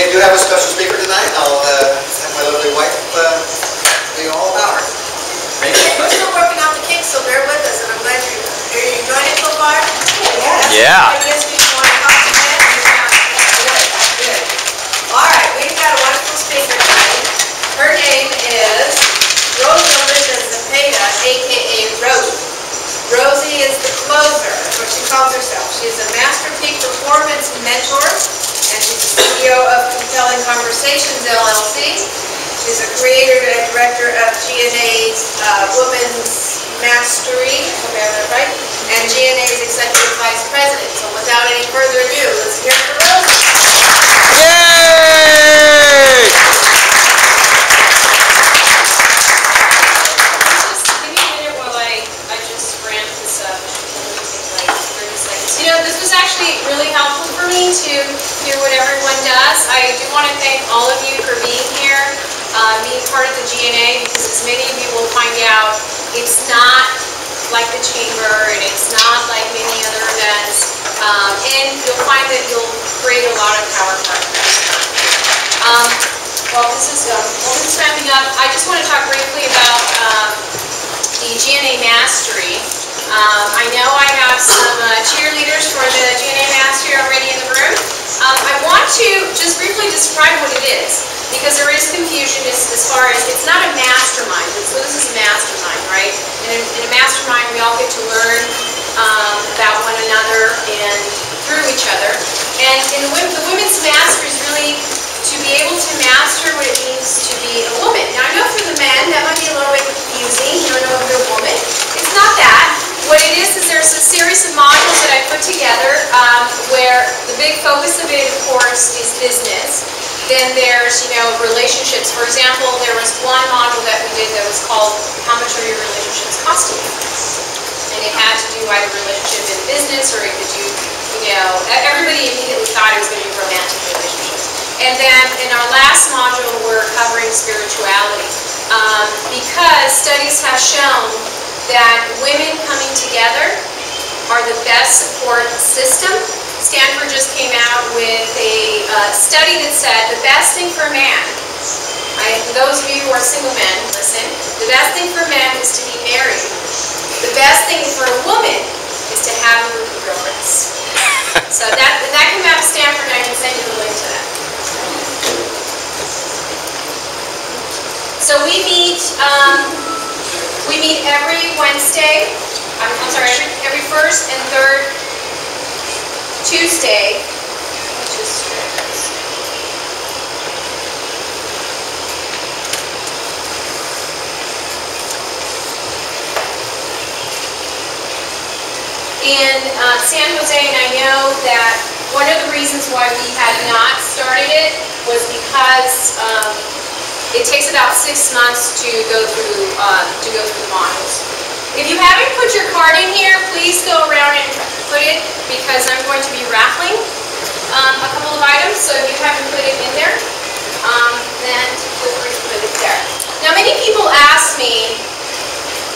We do have a special speaker tonight. I'll have my lovely wife tell you all about her. We're still working out the kinks, so bear with us, and I'm glad you're enjoying it so far. Yeah. I guess we want to talk to that. Good. All right, we've got a wonderful speaker tonight. Her name is Rosie Zepeda, aka Rosie. Rosie is the closer, that's what she calls herself. She's a Master Peak Performance Mentor, and she's the CEO of Compelling Conversations, LLC. She's a creator and director of GNA's Women's Mastery, hope I have that right, and GNA's Executive Vice President. So without any further ado, let's hear it for Rosie. Yay! You know, this was actually really helpful for me to hear what everyone does. I do want to thank all of you for being here, being part of the GNA, because as many of you will find out, it's not like the chamber and it's not like many other events, and you'll find that you'll create a lot of power partners. While this is wrapping up, I just want to talk briefly about the GNA Mastery. I know I have some cheerleaders for the GNA Mastery already in the room. I want to just briefly describe what it is, because there is confusion as far as it's not a mastermind. So this is a mastermind, right? And in a mastermind, we all get to learn about one another and through each other. And in the Women's Mastery is really to be able to master what it means to be a woman. Now, I know for the men, that might be a little bit confusing. You don't know if you're a woman. It's not that. What it is there's a series of modules that I put together where the big focus of it, of course, is business. Then there's, relationships. For example, there was one module that we did that was called How Much Are Your Relationships Costing You? And it had to do either relationship in business, or it could do, everybody immediately thought it was going to be romantic relationships. And then in our last module, we're covering spirituality. Because studies have shown that women coming together are the best support system. Stanford just came out with a study that said the best thing for a man, right, and those of you who are single men, listen, the best thing for men is to be married. The best thing for a woman is to have a group of girlfriends. So that came out of Stanford, and I can send you the link to that. So we meet every Wednesday, every first and third Tuesday, in San Jose, and I know that one of the reasons why we had not started it was because it takes about 6 months to go through the modules. If you haven't put your card in here, please go around and put it, because I'm going to be raffling a couple of items. So if you haven't put it in there, then feel free to put it there. Now, many people ask me,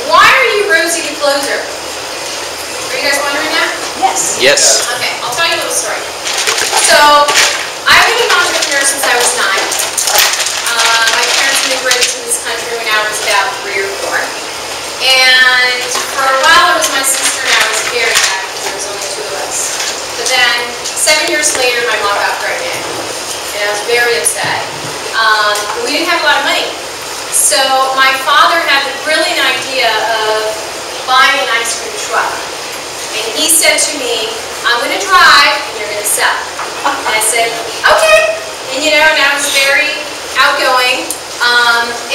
why are you Rosie the Closer? Are you guys wondering that? Yes. Yes. Okay, I'll tell you a little story. So, I've been an entrepreneur since I was 9. My parents immigrated to this country when I was about 3 or 4. And for a while it was my sister, and I was very happy because there was only 2 of us. But then 7 years later, my mom got pregnant, and I was very upset. We didn't have a lot of money. So my father had the brilliant idea of buying an ice cream truck. And he said to me, I'm going to drive and you're going to sell. And I said, okay. And and I was very outgoing.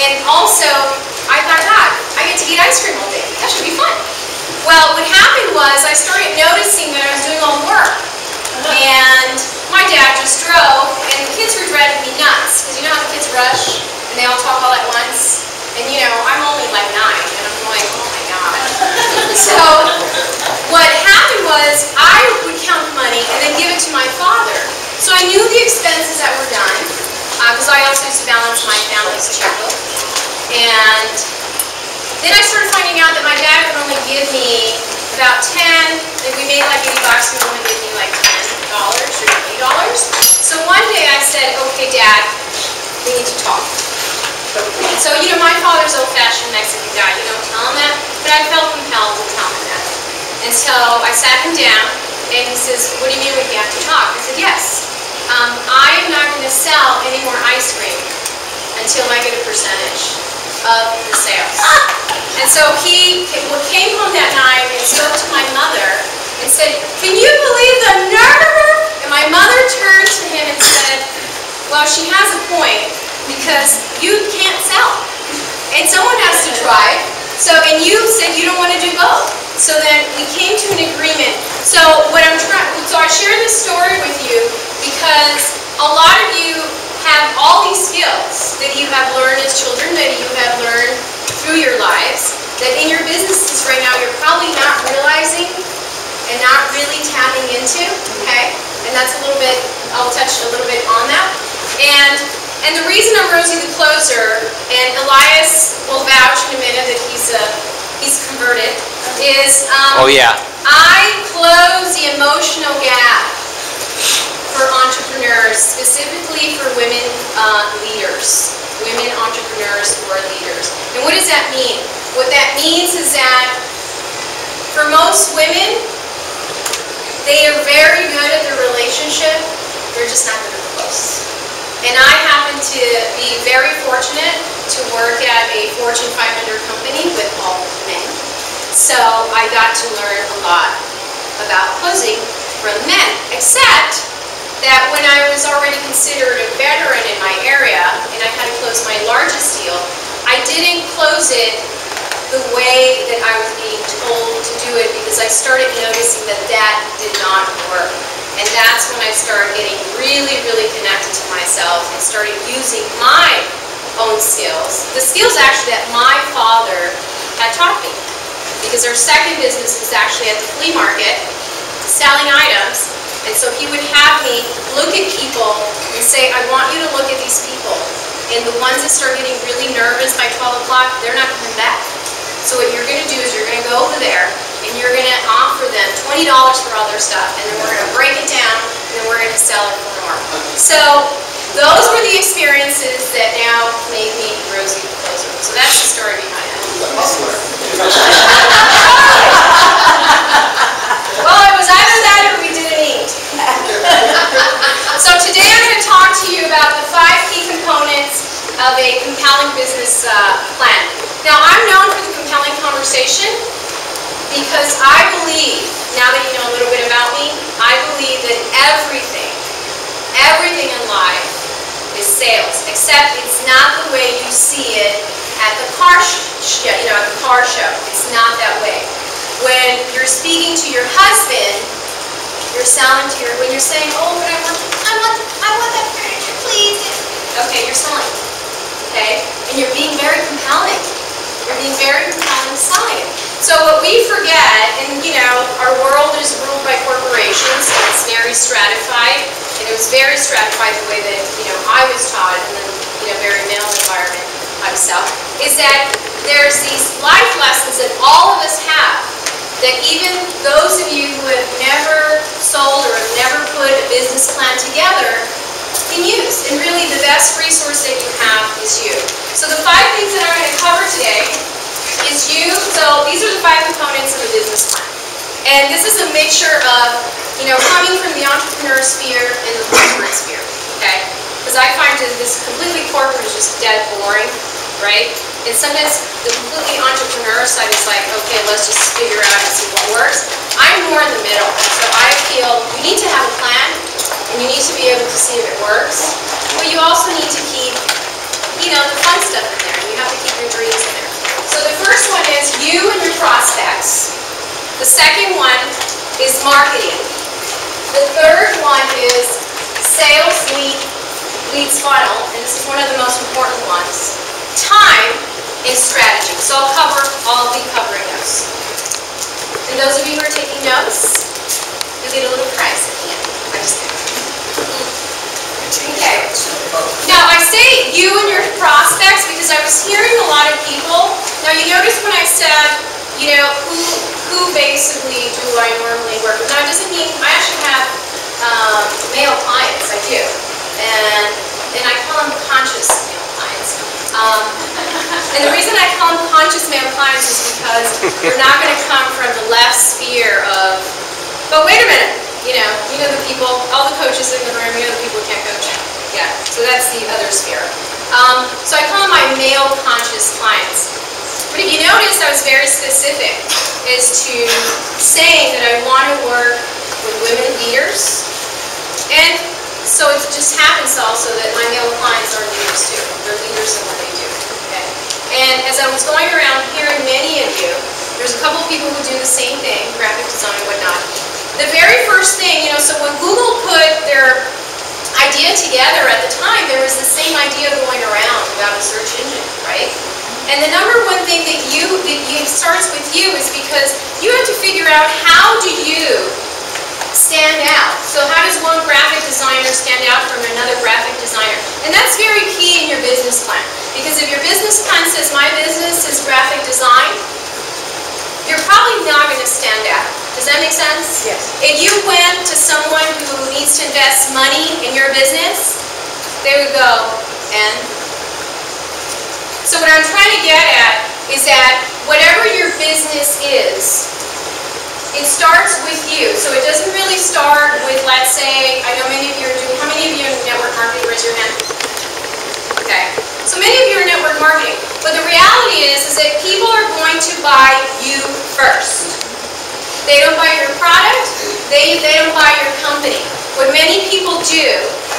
And also, I thought, God, I get to eat ice cream all day. That should be fun. Well, what happened was I started noticing that I was doing all the work. And my dad just drove, and the kids were driving me nuts. Because you know how the kids rush, and they all talk all at once? And I'm only like 9, and I'm going, oh my God. So, what happened was I would count the money and then give it to my father. So I knew the expenses that were done, because I also used to balance my family's checkbook. And then I started finding out that my dad would only give me about 10. If we made like $80, he would only give me like 10. or $20. So one day I said, okay, Dad, we need to talk. And so, you know, my father's old-fashioned Mexican guy. You don't tell him that, but I felt compelled to tell him that. And so I sat him down, and he says, what do you mean we have to talk? I said, yes. I am not going to sell any more ice cream until I get a percentage of the sales. And so he came home that night and spoke to my mother and said, can you believe the nerve? And my mother turned to him and said, well, she has a point, because you can't sell. And someone has to try. So, and you said you don't want to do both. So then we came to an agreement. So I share this story with you because a lot of you have all these skills that you have learned as children, that you have learned through your lives, that in your businesses right now you're probably not realizing and not really tapping into, okay? And that's a little bit, I'll touch a little bit on that. And the reason I'm Rosie the Closer, and Elias will vouch in a minute that he's converted, is Oh yeah. I close the emotional gap for entrepreneurs, specifically for women leaders, women entrepreneurs who are leaders. And what does that mean? What that means is that for most women, they are very good at their relationship, they're just not good at the close. And I happen to be very fortunate to work at a Fortune 500 company with all men. So I got to learn a lot about closing from men, except that when I was already considered a veteran in my area and I had to close my largest deal, I didn't close it the way that I was being told to do it, because I started noticing that that did not work. And that's when I started getting really, really connected to myself and started using my own skills. The skills actually that my father had taught me. Because our second business was actually at the flea market, selling items. And so he would have me look at people and say, I want you to look at these people. And the ones that start getting really nervous by 12 o'clock, they're not coming back. So what you're going to do is you're going to go over there and you're going to offer them $20 for all their stuff, and then we're going to break it down, and then we're going to sell it for more. So those were the experiences that now made me Rosie the Closer. So that's the story behind it. Well, it was either that or we didn't eat. So today I'm going to talk to you about the 5 key components of a compelling business plan. Now, I'm known for the compelling conversation because I believe, now that you know a little bit about me, I believe that everything in life is sales, except it's not the way you see it at the car show, at the car show. It's not that way. When you're speaking to your husband, you're selling to when you're saying, oh, but I want that furniture, please. Okay, you're selling. Okay? And you're being very compelling. You're being very compelling selling. So what we forget, and our world is ruled by corporations, it's very stratified, and it was very stratified the way that, I was taught in the very male environment myself, is that there's these life lessons that all of us have, that even those of you who have never sold or have never put a business plan together can use. And really the best resource that you have is you. So the 5 things that I'm going to cover today is you. So these are the 5 components of a business plan. And this is a mixture of, coming from the entrepreneur sphere and the corporate sphere, okay? Because I find that this completely corporate is just dead boring, right? And sometimes the completely entrepreneur side is like, okay, let's just figure out and see what works. I'm more in the middle. So I feel you need to have a plan, and you need to be able to see if it works. But you also need to keep, the fun stuff in there. You have to keep your dreams in there. So the first one is you and your prospects. The second one is marketing. The third one is sales leads funnel, and this is one of the most important ones. Time and strategy. So I'll be covering those. And those of you who are taking notes, you'll get a little prize at the end. I'm just kidding. Okay. Now I say you and your prospects because I was hearing a lot of people. Now you notice when I said, who basically do I normally work with? Now it doesn't mean I actually have because they're not going to come from the left sphere of, but wait a minute, you know the people, all the coaches in the room, you know the people who can't coach. Yeah, so that's the other sphere. So I call them my male conscious clients. But if you notice, I was very specific as to saying that I want to work with women leaders. And so it just happens also that my male clients are leaders too. They're leaders in what they do. Okay? And as I was going around hearing many of you, there's a couple of people who do the same thing, graphic design and whatnot. The very first thing, so when Google put their idea together at the time, there was the same idea going around about a search engine, right? And the number one thing that starts with you is because you have to figure out how do you stand out. So how does one graphic designer stand out from another graphic designer? And that's very key in your business plan. Because if your business plan says my business is graphic design, you're probably not going to stand out. Does that make sense? Yes. If you went to someone who needs to invest money in your business, they would go, and? So what I'm trying to get at is that whatever your business is, it starts with you. So it doesn't really start with, let's say, I know many of you are doing, how many of you in network marketing, raise your hand? Okay. So many of you are in network marketing. But the reality is that people are going to buy you first. They don't buy your product, they don't buy your company. What many people do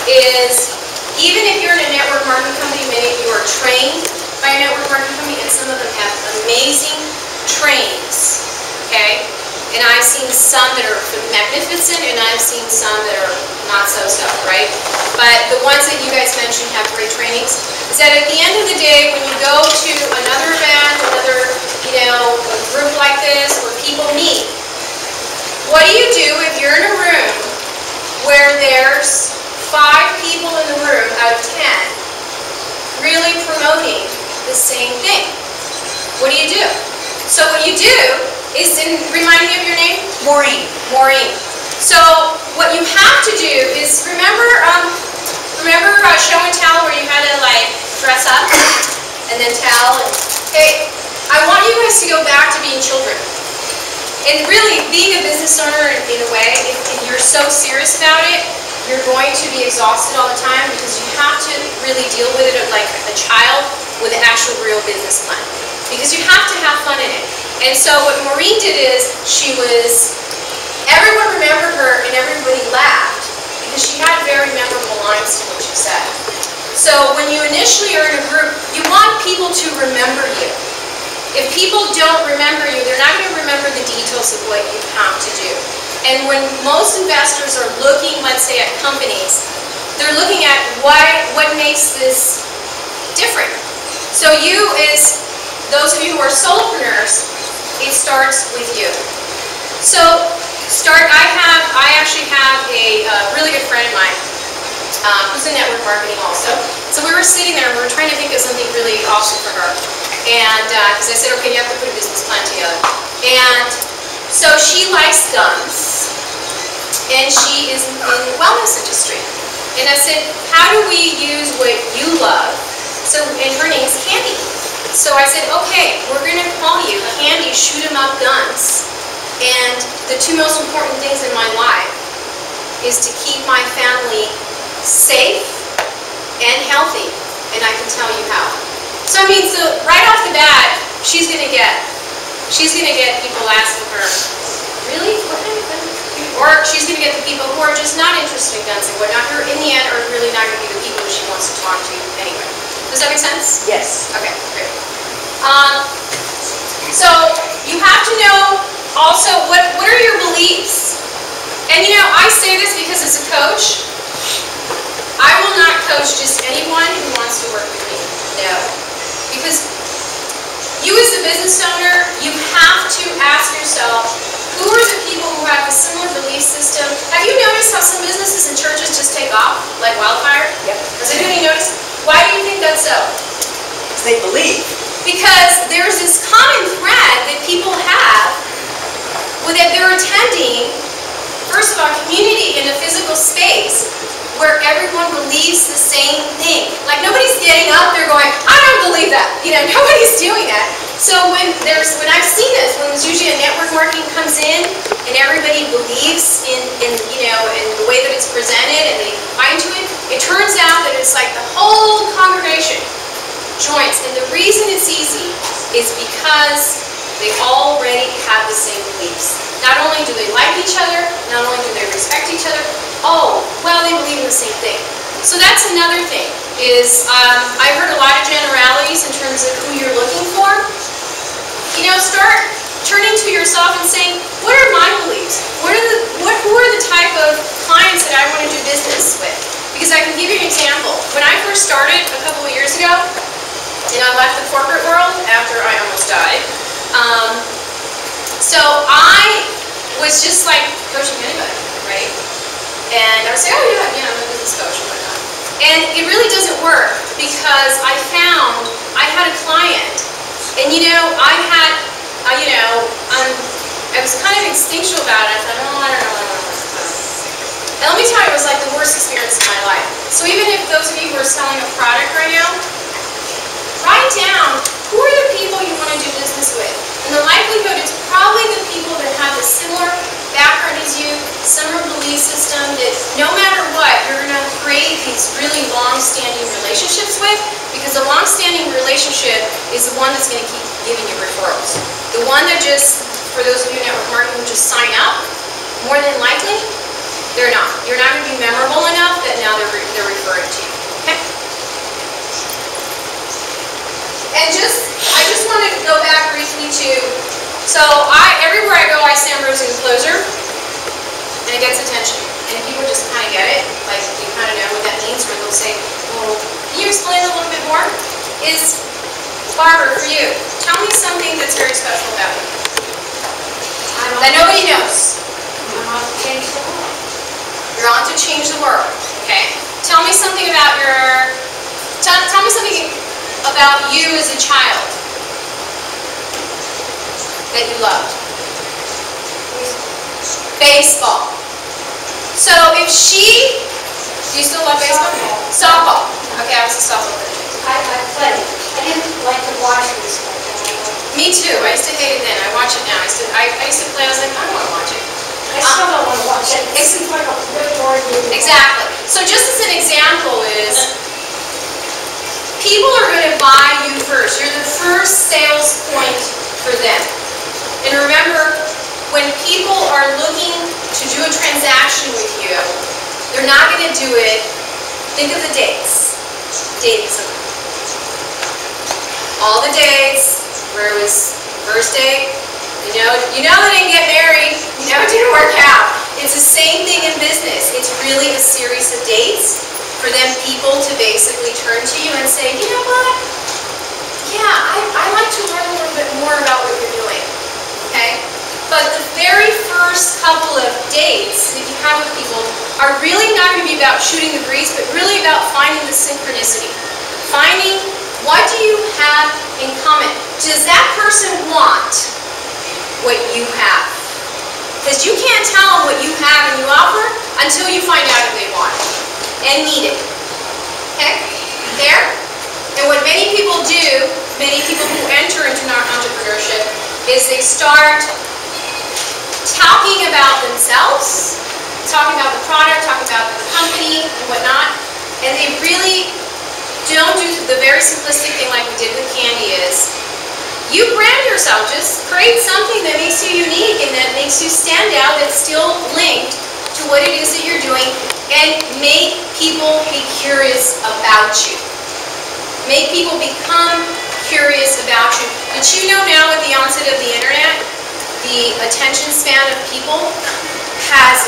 is, even if you're in a network marketing company, many of you are trained by a network marketing company, and some of them have amazing trainings, okay? And I've seen some that are magnificent, and I've seen some that are not so-so, right? But the ones that you guys mentioned have great trainings. Is that at the end of the day, when you go to another event, another, a group like this, where people meet, what do you do if you're in a room where there's 5 people in the room out of 10 really promoting the same thing? What do you do? So what you do is, remind me of your name? Maureen. Maureen. So what you have to do is, remember show and tell where you had to dress up and then tell, and hey, I want you guys to go back to being children. And really, being a business owner in a way, if you're so serious about it, you're going to be exhausted all the time because you have to really deal with it like a child with an actual real business plan. Because you have to have fun in it. And so what Maureen did is, everyone remembered her and everybody laughed because she had very memorable lines to what she said. So when you initially are in a group, you want people to remember you. If people don't remember you, they're not going to remember the details of what you have to do. And when most investors are looking, let's say, at companies, they're looking at what makes this different. So those of you who are solopreneurs, it starts with you. So I actually have a really good friend of mine who's in network marketing also. So we were sitting there and we were trying to think of something really awesome for her. And because I said, okay, you have to put a business plan together. And so she likes guns, and she is in the wellness industry. And I said, how do we use what you love? So, and her name is Candy. So I said, okay, we're going to call you Candy Shoot 'em Up Guns. And the 2 most important things in my life is to keep my family safe and healthy. And I can tell you how. So I mean, right off the bat, she's gonna get people asking her, really? What kind of guns? Or she's gonna get the people who are just not interested in guns and whatnot, who in the end are really not gonna be the people who she wants to talk to anyway. Does that make sense? Yes. Okay, great. So you have to know also what are your beliefs. And I say this because as a coach, I will not coach just anyone who wants to work with me. No. Because you as a business owner, you have to ask yourself, who are the people who have a similar belief system? Have you noticed how some businesses and churches just take off like wildfire? Yep. Has anybody noticed? Why do you think that's so? Because they believe. Because there's this common thread that people have that they're attending, first of all, community in a physical space where everyone believes the same thing. Like nobody's getting up there going, I don't believe that. Nobody's doing that. So when I've seen this, when there's usually a network marketing comes in and everybody believes in the way that it's presented and they buy into it, it turns out that it's like the whole congregation joins. And the reason it's easy is because they already have the same beliefs. Not only do they like each other, not only do they respect each other, they believe in the same thing. So that's another thing, is I've heard a lot of generalities in terms of who you're looking for. Start turning to yourself and saying, what are my beliefs? Who are the type of clients that I want to do business with? Because I can give you an example. When I first started a couple of years ago, and I left the corporate world after I almost died, so I was just like coaching anybody, right? And I would say, I'm a business coach and whatnot. And it really doesn't work, because I found I had a client, and I was kind of instinctual about it. I thought, I don't know. And let me tell you, it was like the worst experience of my life. So even if those of you who are selling a product right now, write down who are the people you want to do business with. And the likelihood is probably the people that have a similar background as you, similar belief system, that no matter what, you're going to create these really long-standing relationships with, because a long-standing relationship is the one that's going to keep giving you referrals. The one that just, for those of you in network marketing who just sign up, more than likely, they're not. You're not going to be memorable enough that now they're referring to you. Okay? And I just want to go back briefly to, so everywhere I go, I say I'm Rosie the Closer, and it gets attention. And people just kind of get it, like you kind of know what that means, or they'll say, well, can you explain a little bit more? Is, Barbara, for you, tell me something that's very special about you. That nobody knows. I'm on to change the world. You're on to change the world, okay? Tell me something about tell me something about you as a child that you loved. Baseball. So if do you still love baseball? Softball. Okay, I was a softball player. I played. I didn't like to watch this. Me too. I used to hate it then. I watch it now. I used to play. I was like, I don't want to watch it. I still don't want to watch it. It seems like a really boring movie. Exactly. So just as an example is, people are going to buy you first. You're the first sales point for them. And remember, when people are looking to do a transaction with you, they're not going to do it, think of the dates. Dating someone. All the dates, where it was first date, you know they didn't get married, it didn't work out. It's the same thing in business. It's really a series of dates for them people to basically turn to you and say, you know what? Yeah, I like to learn a little bit more about what you're doing. Okay? But the very first couple of dates that you have with people are really not going to be about shooting the breeze, but really about finding the synchronicity. Finding, what do you have in common? Does that person want what you have? Because you can't tell them what you have and you offer until you find out if they want it and need it. Okay? There? And what many people do, many people who enter into entrepreneurship, is they start talking about themselves, talking about the product, talking about the company and whatnot, and they really don't do the very simplistic thing like we did with candy is, you brand yourself, just create something that makes you unique and that makes you stand out, that's still linked to what it is that you're doing, and make people be curious about you. Make people become curious about you. But you know now with the onset of the internet, the attention span of people has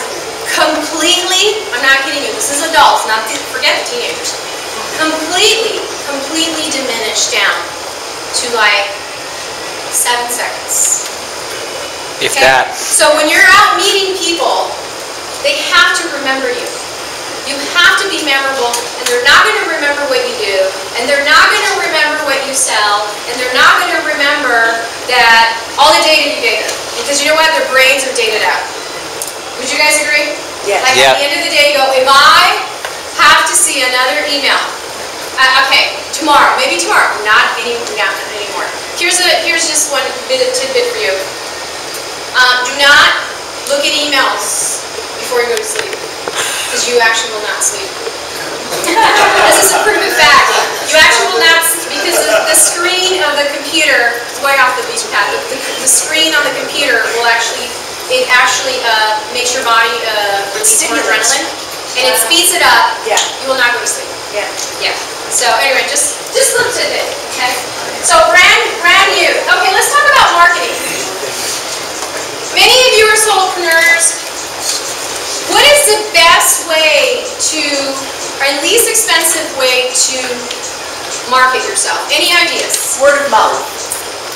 completely, I'm not kidding you, this is adults, forget the teenagers, completely diminished down to like 7 seconds. If okay? that. So when you're out meeting people, they have to remember you. You have to be memorable, and they're not going to remember what you do, and they're not going to remember what you sell, and they're not going to remember that all the data you gave them. Because you know what? Their brains are dated out. Would you guys agree? Yeah. Like at the end of the day, you go, if I have to see another email, okay, tomorrow, maybe tomorrow, not anymore. here's just one bit of tidbit for you. Do not look at emails before you go to sleep, because you actually will not sleep. This is a proven fact. You actually will not, because the screen of the computer, way off the beach path, the screen on the computer will actually, it actually makes your body release more adrenaline, and it speeds it up. Yeah. You will not go to sleep. Yeah. Yeah. So anyway, just a little tidbit, okay? So brand new. Okay, let's talk about marketing. Many of you are solopreneurs. What is the best way to, or least expensive way to market yourself? Any ideas? Word of mouth.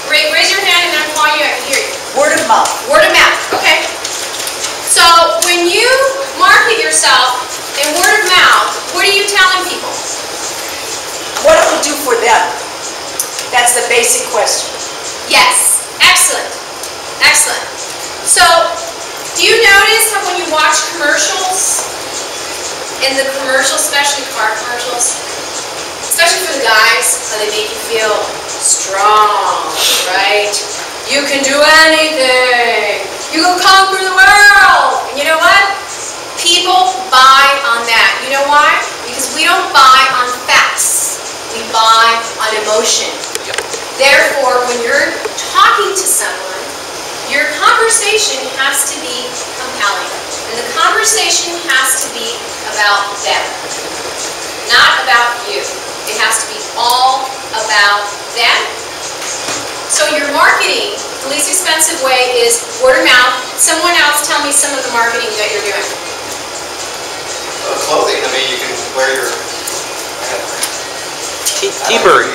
Raise your hand and I'm calling you, I can hear you. Word of mouth. Word of mouth, okay. So when you market yourself in word of mouth, what are you telling people? What it will do for them. That's the basic question. Yes, excellent, excellent. So, do you notice how when you watch commercials, in the commercials, especially car commercials, especially for the guys, how they make you feel strong, right? You can do anything. You can conquer the world. And you know what? People buy on that. You know why? Because we don't buy on facts. We buy on emotion. Therefore, when you're talking to someone, your conversation has to be compelling. And the conversation has to be about them, not about you. It has to be all about them. So your marketing, the least expensive way is word of mouth. Someone else tell me some of the marketing that you're doing. Clothing, I mean, you can wear your... T-bird.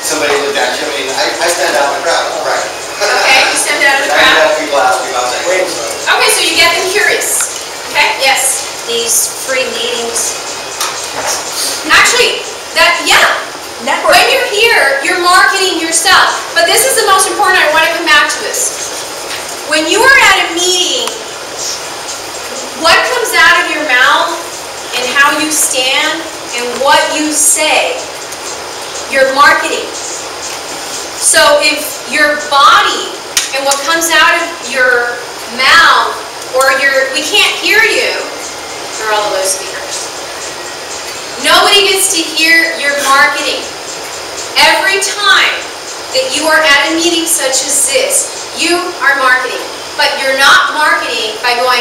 Somebody looked at you, I mean, I stand out in the crowd, right? Okay, you stand out of the I crowd. have people ask me about things. Okay, so you get them curious. Okay, yes. These free meetings. Actually, Network. when you're here, you're marketing yourself. But this is the most important, I want to come back to this. When you are at a meeting, what comes out of your mouth and how you stand and what you say, you're marketing. So if your body and what comes out of your mouth or we can't hear you, for all of those speakers. Nobody gets to hear your marketing. Every time that you are at a meeting such as this, you are marketing. But you're not marketing by going,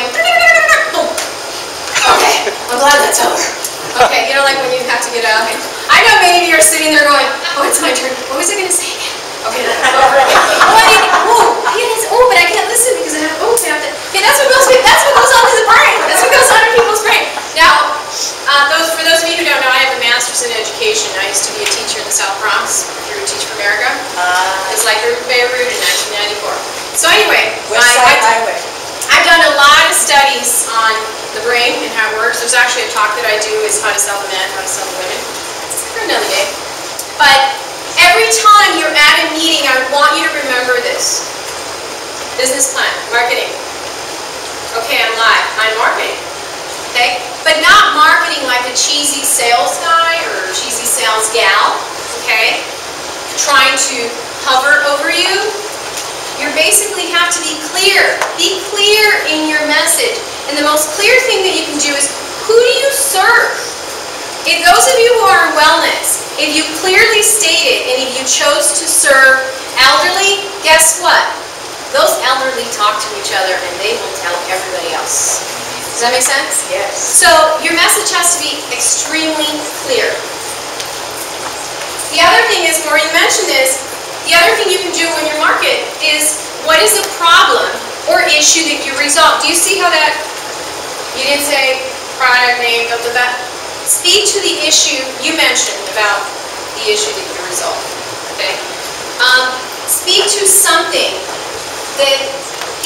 boom. Okay, I'm glad that's over. Okay, you know, like when you have to get out. I know many of you are sitting there going, oh, it's my turn. What was I going to say again? Okay, that's over again. But I can't listen because I have, okay, that's what goes on in the brain. That's what goes on in people's brain. Now, for those of you who don't know, I have a master's in education. I used to be a teacher in the South Bronx through Teach for America. It's like Beirut in 1994. So anyway, West Side Highway. I've done a lot of studies on the brain and how it works. There's actually a talk that I do is how to sell the men, how to sell the women. It's for another day. But every time you're at a meeting, I want you to remember this. Business plan, marketing. Okay, I'm live. I'm marketing. Okay? But not marketing like a cheesy sales guy or cheesy sales gal. Okay? Trying to hover over you. You basically have to be clear. Be clear in your message. And the most clear thing that you can do is, who do you serve? If those of you who are in wellness, if you clearly stated and if you chose to serve elderly, guess what? Those elderly talk to each other and they will tell everybody else. Does that make sense? Yes. So your message has to be extremely clear. The other thing is, Maureen mentioned this, the other thing you can do when you market is, what is the problem or issue that you resolve? Do you see how that, you didn't say product name, that. Speak to the issue you mentioned about the issue that you resolve. Okay? Speak to something that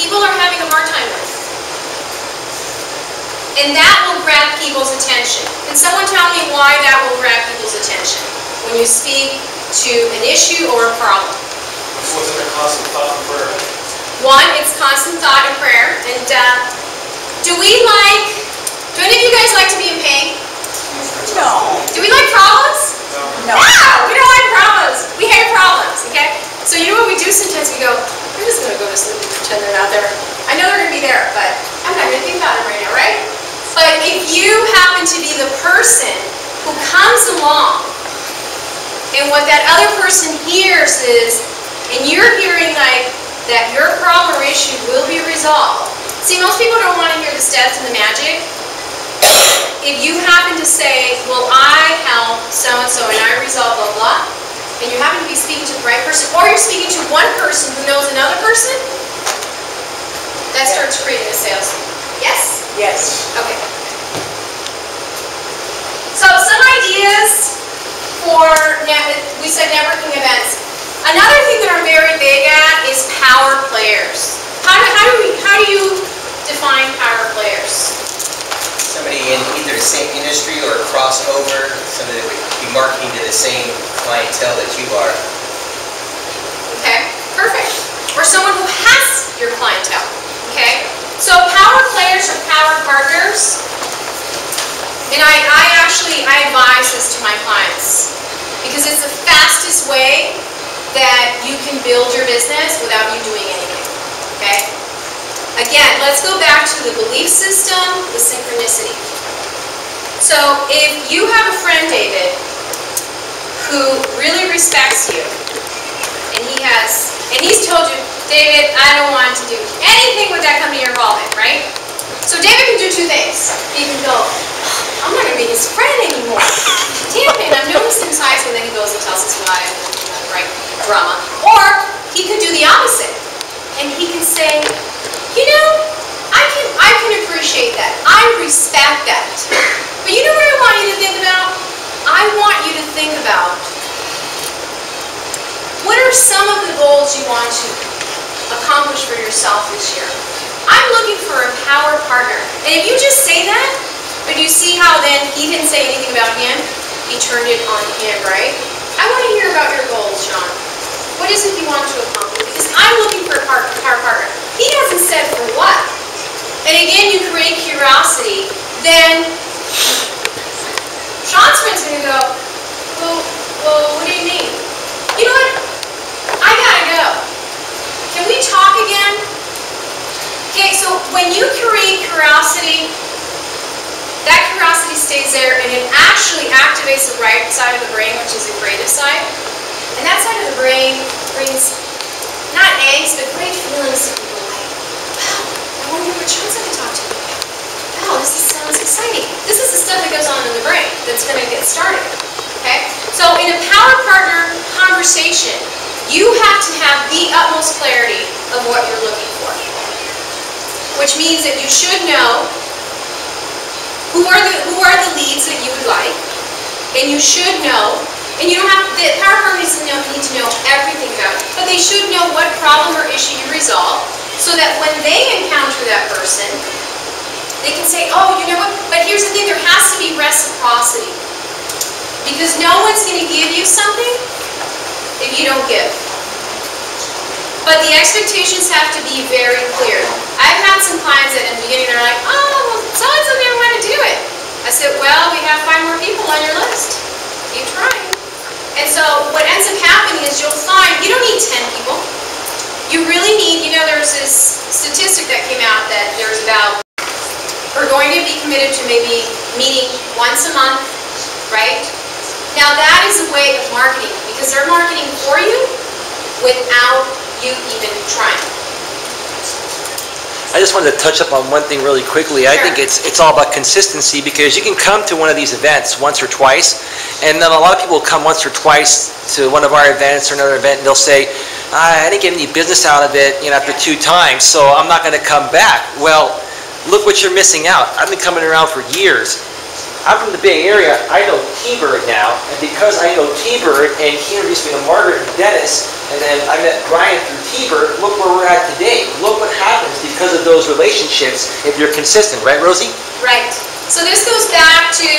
people are having a hard time with. And that will grab people's attention. Can someone tell me why that will grab people's attention when you speak to an issue or a problem? Wasn't a constant thought and prayer. One, it's constant thought and prayer. And do any of you guys like to be in pain? No. Do we like problems? No. No, we don't like problems. We hate problems, okay? So you know we do sometimes we go, we're just going to go to sleep and pretend they're not there. I know they're going to be there, but I'm not going to think about them right now, right? But if you happen to be the person who comes along, and what that other person hears is, and you're hearing like that your problem or issue will be resolved. See, most people don't want to hear the steps and the magic. If you happen to say, well, I help so-and-so and I resolve blah, blah, and you happen to be speaking to the right person, or you're speaking to one person who knows another person, that starts creating a sales. Yes? Yes. Okay. So some ideas for, we said networking events. Another thing that I'm very big at is power players. How do you define power players? Somebody in either the same industry or crossover, somebody that would be marketing to the same clientele that you are. Okay, perfect. Or someone who has your clientele. Okay? So power players or power partners, and I advise this to my clients because it's the fastest way that you can build your business without you doing anything. Okay? Again, let's go back to the belief system, the synchronicity. So if you have a friend, David, who really respects you, and he's told you, David, I don't want to do anything with that company you're involved in, right? So David can do two things. He can go, I'm not going to be his friend anymore. Damn it, I've noticed him size, and then he goes and tells his wife, right, drama. Or he can do the opposite, and he can say, you know, I can appreciate that. I respect that. But you know what I want you to think about? I want you to think about what are some of the goals you want to accomplish for yourself this year. I'm looking for a power partner. And if you just say that, but you see how then he didn't say anything about him, he turned it on him, right? I want to hear about your goals, Sean. What is it you want to accomplish? Because I'm looking for a power partner. He hasn't said for what. And again, you create curiosity. Then Sean's friend's going to go, well, what do you mean? You know what? I gotta go. Can we talk again? Okay, so when you create curiosity, that curiosity stays there and it actually activates the right side of the brain, which is the creative side. And that side of the brain brings not angst, but great feelings to people like, wow, I wonder what Sean's going to talk to me about. Wow, sounds exciting. This is the stuff that goes on in the brain that's going to get started. Okay? So in a power partner conversation, you have to have the utmost clarity of what you're looking for. Which means that you should know who are the leads that you would like, and you should know, and you don't have, the power partner doesn't need to know everything about it, but they should know what problem or issue you resolve, so that when they encounter that person, they can say, oh, you know what, but here's the thing, there has to be reciprocity. Because no one's going to give you something if you don't give. But the expectations have to be very clear. I've had some clients that in the beginning they're like, oh, well, so-and-so didn't want to do it. I said, well, we have 5 more people on your list. Keep trying. And so what ends up happening is you'll find, you don't need 10 people. You really need, there's this statistic that came out that there's about, we're going to be committed to maybe meeting once a month, right? Now that is a way of marketing, because they're marketing for you without you even trying. I just wanted to touch up on one thing really quickly. I think it's all about consistency, because you can come to one of these events once or twice, and then a lot of people will come once or twice to one of our events or another event, and they'll say, I didn't get any business out of it after 2 times, so I'm not going to come back. Well, look what you're missing out. I've been coming around for years. I'm from the Bay Area. I know T-Bird now, and because I know T-Bird, and he introduced me to Margaret and Dennis, and then I met Brian through T-Bird, look where we're at today. Look what happens because of those relationships if you're consistent. Right, Rosie? Right. So this goes back to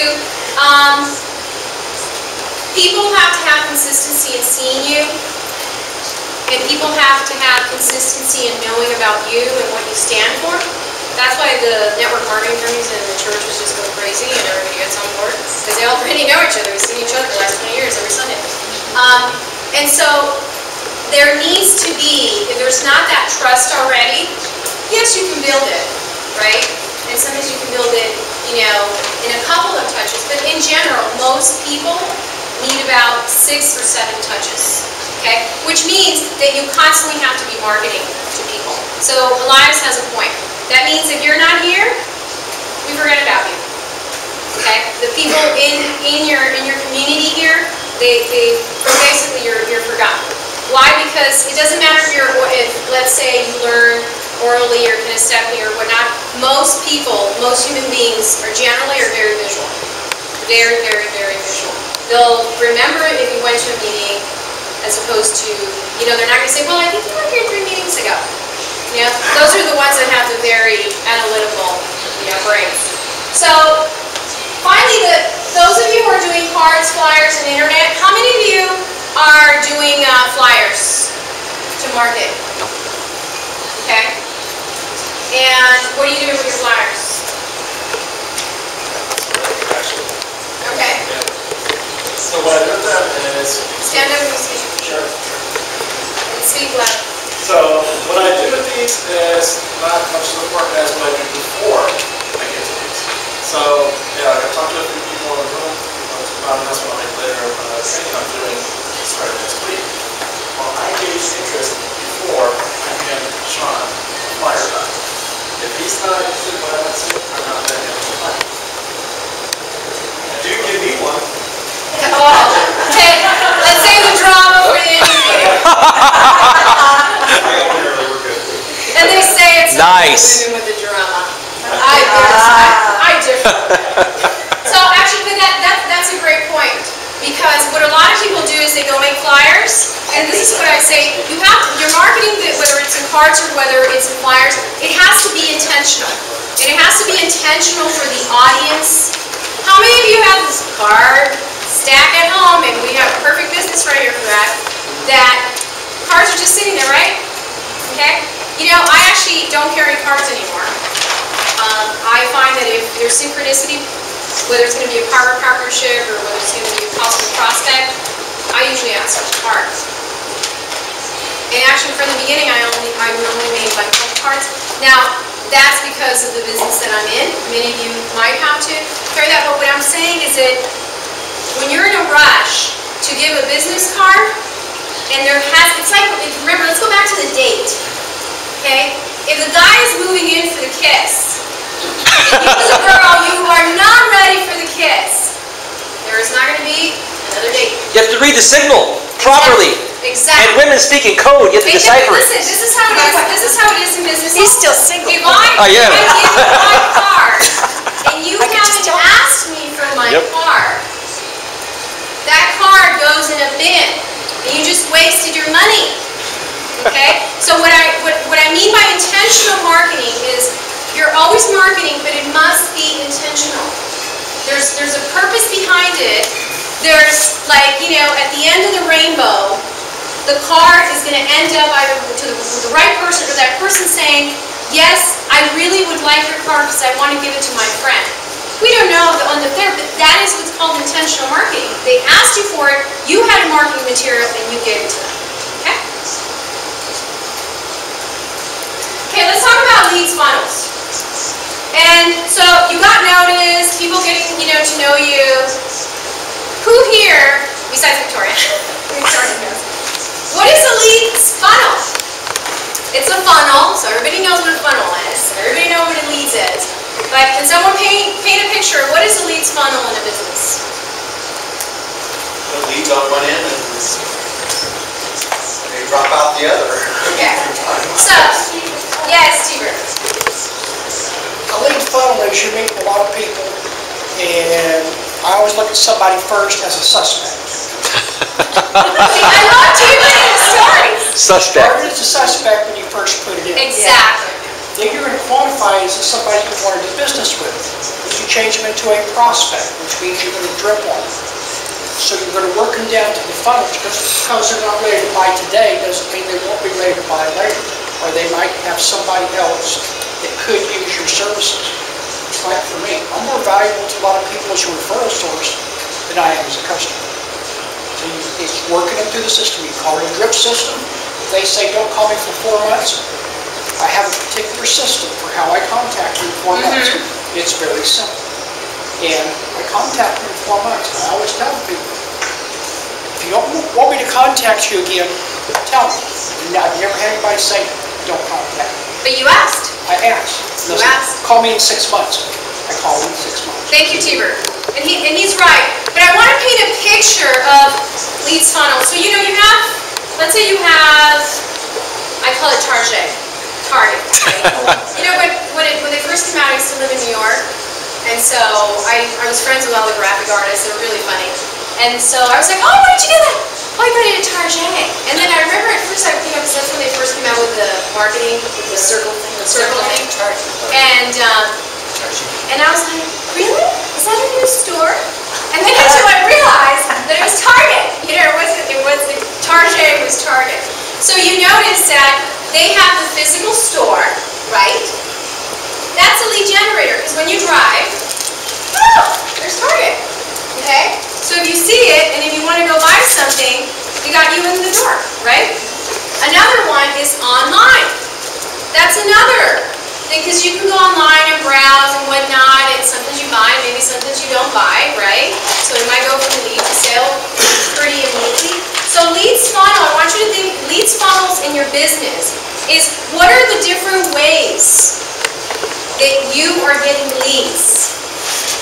people have to have consistency in seeing you, and people have to have consistency in knowing about you and what you stand for. That's why the network marketing companies and the churches just go crazy and everybody gets on board, because they already know each other. We've seen each other the last 20 years every Sunday. And so there needs to be, if there's not that trust already, yes, you can build it, right? And sometimes you can build it, you know, in a couple of touches, but in general, most people need about 6 or 7 touches, okay? Which means that you constantly have to be marketing to people. So Elias has a point. That means if you're not here, we forget about you, okay? The people in your community here, basically you're forgotten. Why? Because it doesn't matter if let's say you learn orally or kinesthetically or whatnot, most people, most human beings are very visual. Very, very, very visual. They'll remember if you went to a meeting as opposed to, you know, they're not going to say, well, I think you were here 3 meetings ago. You know, those are the ones that have the very analytical, you know, brains. So, finally, those of you who are doing cards, flyers, and internet, how many of you are doing flyers to market? Okay. And what are you doing with your flyers? Okay. So what I do with them is... Stand up and speak. Sure. And speak loud. So what I do with these is not much of the work as what I do before I get to these. So, yeah, I talked to a few people in the room. That's what I'll make later. Training I'm doing starting next week. Well, I engaged interest before I began Sean a flyer guy. If he's not interested in what I want to see, I'm not going to get him a flyer. Do give me one. Oh, okay. Let's save the drama for the end of the meeting. We're good. And they say it's Nice. women with the drama. I differ. So actually, but that's a great point. Because what a lot of people do is they go make flyers, and this is what I say, your marketing, whether it's in cards or whether it's in flyers, it has to be intentional. And it has to be intentional for the audience. How many of you have this card stack at home, and we have perfect business right here for that cards are just sitting there, right? Okay? You know, I actually don't carry cards anymore. I find that if there's synchronicity, whether it's going to be a partnership or whether it's going to be a possible prospect, I usually ask for cards. And actually, from the beginning, I only made like 12 cards. Now, that's because of the business that I'm in. Many of you might have to carry that, but what I'm saying is that when you're in a rush to give a business card, and it's like, remember, let's go back to the date, okay? If the guy is moving in for the kiss, and you as a girl, you are not ready for the kiss, there is not going to be another date. You have to read the signal properly. Exactly. And women speak in code, you have to decipher it. Listen, this is how it is in business. He's still single. If I yeah. give you my card, and you haven't asked me for my card, that card goes in a bin, and you just wasted your money. Okay? So what I mean by intentional marketing is you're always marketing, but it must be intentional. There's a purpose behind it. There's like, you know, at the end of the rainbow, the card is going to end up either to the right person or that person saying, yes, I really would like your card because I want to give it to my friend. We don't know on the there, but that is what's called intentional marketing. They asked you for it, you had a marketing material, and you gave it to them. Okay? Okay, let's talk about leads funnels. And so you got noticed, people getting, you know, to know you. Who here, besides Victoria, what is a leads funnel? It's a funnel, so everybody knows what a funnel is. Everybody knows what a leads is. But can someone paint a picture of what is a leads funnel in a business? The leads on one end and they drop out the other. Okay. So, yes, T-Bird. A lead funnel is you meet a lot of people, and I always look at somebody first as a suspect. I love T-Bird stories. Suspect. Started as a suspect when you first put it in. Exactly. Then you're going to quantify as somebody you want to do business with. Then you change them into a prospect, which means you're going to drip on them. So you're going to work them down to the funnel. Just because they're not ready to buy today doesn't mean they won't be ready to buy later. Or they might have somebody else that could use your services. It's like for me, I'm more valuable to a lot of people as a referral source than I am as a customer. So it's working them through the system. You call it a drip system. They say, don't call me for 4 months. I have a particular system for how I contact you in 4 months. It's very simple. And I contact you in 4 months. And I always tell people, if you don't want me to contact you again, tell me. And I've never had anybody say, don't contact me. But you asked. I asked. You asked. Call me in 6 months. I call him in 6 months. Thank you, T-Bird. And he's right. But I want to paint a picture of leads funnel. So you know you have, let's say you have, I call it Target. You know, when they first came out, I used to live in New York. And so I was friends with all the graphic artists. They were really funny. And so I was like, oh, why did you do that? Oh, I got it at Target. And then I remember at first, I think that's when they first came out with the marketing, with the circle thing. And I was like, really? Is that a new store? And then until I realized that it was Target. You know, it wasn't Target, it was Target. So you notice that they have the physical store, right? That's a lead generator, because when you drive, oh, there's Target, okay? So if you see it, and if you want to go buy something, we got you in the door, right? Another one is online. That's another thing, because you can go online and browse and whatnot, and sometimes you buy, maybe sometimes you don't buy, right? So it might go from lead to sale pretty immediately. So leads funnel, I want you to think leads funnels in your business is what are the different ways that you are getting leads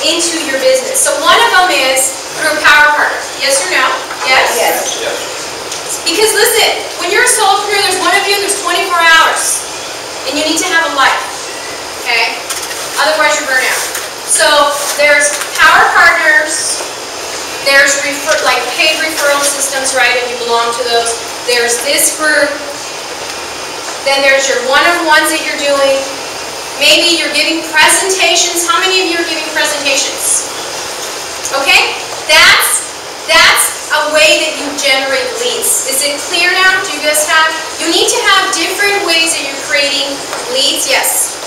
into your business. So one of them is through a power partner. Yes or no? Yes? Yes. Because listen, when you're a solopreneur, there's one of you, there's 24 hours. And you need to have a life, okay? Otherwise you burn out. So there's power partners, there's like paid referral systems, right, and you belong to those. There's this group, then there's your one-on-ones that you're doing. Maybe you're giving presentations. How many of you are giving presentations? Okay? That's a way that you generate leads. Is it clear now? Do you guys have? You need to have different ways that you're creating leads. Yes?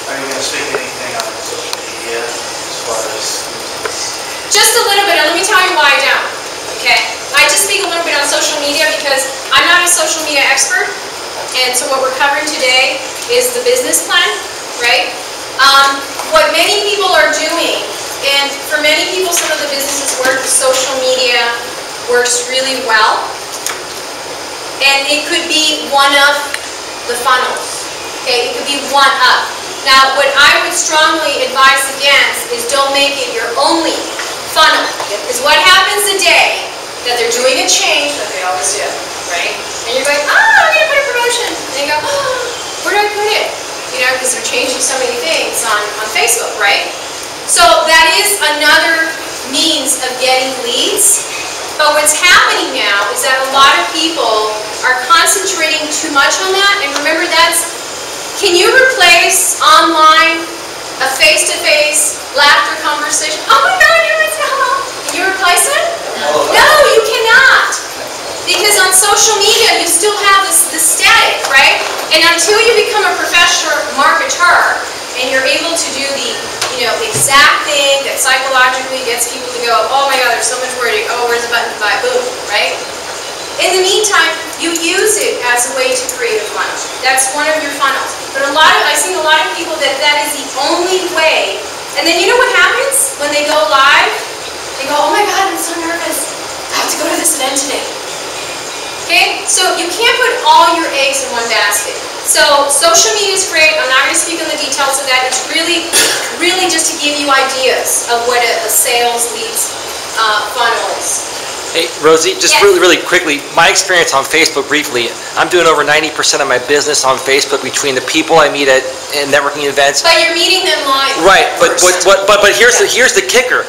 Are you going to speak anything on social media as far as? Just a little bit, and let me tell you why I don't. Okay? I just speak a little bit on social media because I'm not a social media expert. And so what we're covering today is the business plan, right? What many people are doing, and for many people some of the businesses work, social media works really well. And it could be one of the funnels, okay? It could be one up. Now what I would strongly advise against is don't make it your only funnel. Because what happens the day that they're doing a change, that they always do, right? And you're going, I'm going to put a promotion. And you go, where do I put it? You know, because they're changing so many things on Facebook, right? So that is another means of getting leads. But what's happening now is that a lot of people are concentrating too much on that. And remember, can you replace online a face-to-face laughter conversation? Oh my God, you're right now. Can you replace it? No, you cannot. Because on social media, you still have the static, right? And until you become a professional marketer, and you're able to do the, exact thing that psychologically gets people to go, oh my God, there's so much wording, oh, where's the button to buy, boom, right? In the meantime, you use it as a way to create a funnel. That's one of your funnels. But I've seen a lot of people that is the only way. And then you know what happens? When they go live, they go, oh my God, I'm so nervous. I have to go to this event today. Okay? So you can't put all your eggs in one basket. So social media is great. I'm not going to speak on the details of that. It's really just to give you ideas of what a sales leads funnel is. Hey, Rosie, just Yes. really quickly, my experience on Facebook briefly, I'm doing over 90% of my business on Facebook between the people I meet at networking events. But you're meeting them live. Right, but here's Yeah. here's the kicker.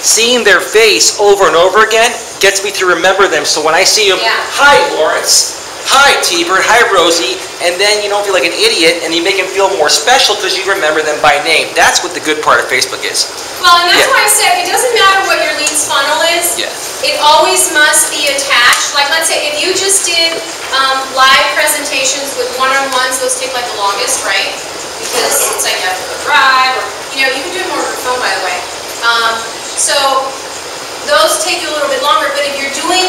Seeing their face over and over again gets me to remember them. So when I see them, Yeah. hi Lawrence, hi T-Bird, hi Rosie, and then you don't feel like an idiot and you make them feel more special because you remember them by name. That's what the good part of Facebook is. Well, and that's Yeah. why I said it doesn't matter what your leads funnel is. Yeah. It always must be attached. Like, let's say if you just did live presentations with one-on-ones, those take like the longest, right? Because it's like you have to go drive, or you can do it more over phone, by the way. So those take you a little bit longer. But if you're doing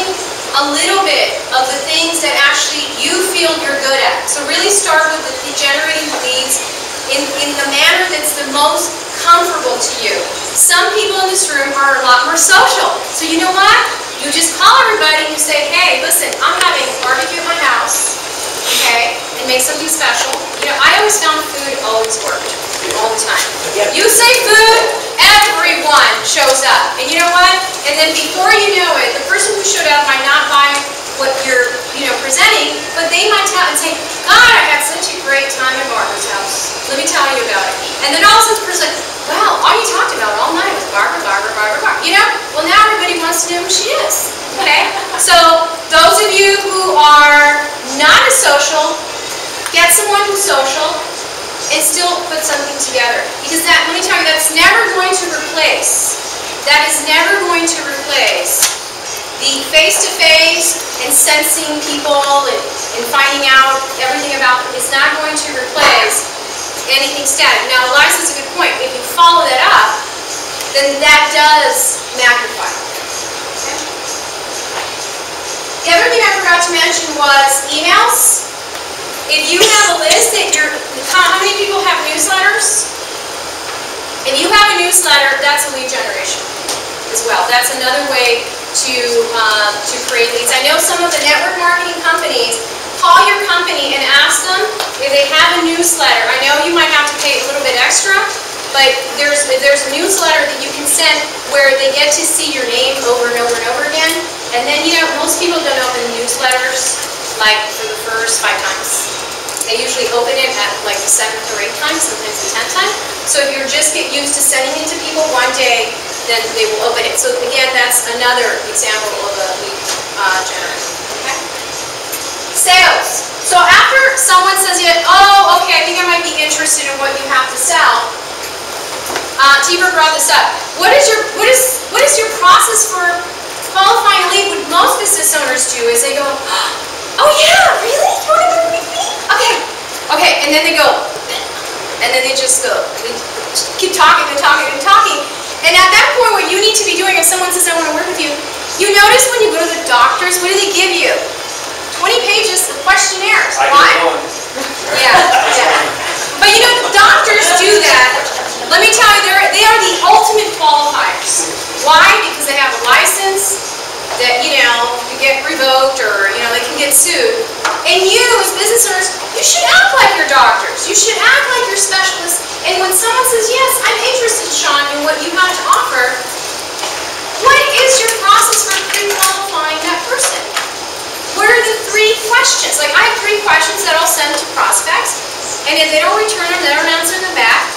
a little bit of the things that actually you feel you're good at. So really start with the generating leads in the manner that's the most comfortable to you. Some people in this room are a lot more social. So you know what? You just call everybody and you say, hey, listen, I'm having a barbecue at my house, okay, and make something special. You know, I always found food always worked, all the time. You say food, everyone shows up. And you know what? And then before you know it, the person who showed up might not buy what you're, presenting, but they might tell and say, God, I had such a great time at Barbara's house. Let me tell you about it. And then all of a sudden the person's like, wow, all you talked about all night was Barbara, Barbara, Barbara, Barbara. You know? Well, now everybody wants to know who she is. Okay? So those of you who are not as social, get someone who's social and still put something together. Because that, let me tell you, that's never going to replace. That is never going to replace the face-to-face and sensing people and finding out everything about them. It's not going to replace anything static. Now, Elias has a good point. If you follow that up, then that does magnify. Okay? The other thing I forgot to mention was emails. If you have a list that how many people have newsletters? If you have a newsletter, that's a lead generation as well. That's another way to create leads. I know some of the network marketing companies call your company and ask them if they have a newsletter. I know you might have to pay a little bit extra, but there's a newsletter that you can send where they get to see your name over and over and over again. And then, most people don't open newsletters like for the first 5 times. They usually open it at like the 7th or 8th time, sometimes the 10th time. So if you just get used to sending it to people one day, then they will open it. So again, that's another example of a lead generator. Okay? Sales. So after someone says, oh, okay, I think I might be interested in what you have to sell. Tiber brought this up. What is your process for qualifying a lead? What most business owners do is they go, oh yeah, really? You want to work with me? Okay, and then they go, and then they just go, they keep talking and talking and talking. And at that point, what you need to be doing, if someone says, I want to work with you, you notice when you go to the doctors, what do they give you? 20 pages of questionnaires. Why? Yeah. But doctors do that. Let me tell you, they are the ultimate qualifiers. Why? Because they have a license that, could get revoked or, they can get sued. And you, as business owners, you should act like your doctors. You should act like your specialists. And when someone says, yes, I'm interested, Sean, in what you have to offer, what is your process for pre-qualifying that person? What are the 3 questions? Like, I have 3 questions that I'll send to prospects, and if they don't return them, they don't answer them back,